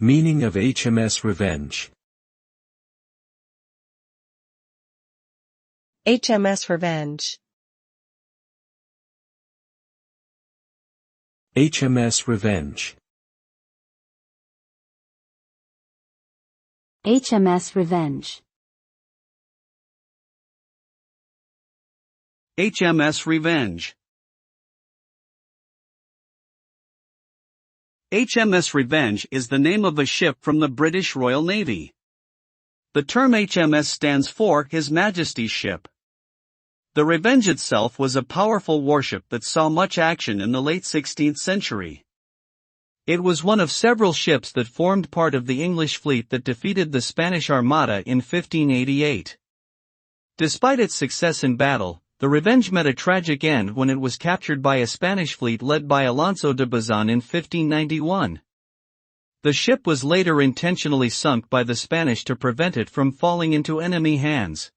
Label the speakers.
Speaker 1: Meaning of HMS Revenge.
Speaker 2: HMS Revenge.
Speaker 1: HMS Revenge.
Speaker 3: HMS Revenge.
Speaker 4: HMS Revenge. HMS Revenge is the name of a ship from the British Royal Navy. The term HMS stands for His Majesty's ship. The Revenge itself was a powerful warship that saw much action in the late 16th century. It was one of several ships that formed part of the English fleet that defeated the Spanish Armada in 1588. Despite its success in battle, the Revenge met a tragic end when it was captured by a Spanish fleet led by Alonso de Bazan in 1591. The ship was later intentionally sunk by the Spanish to prevent it from falling into enemy hands.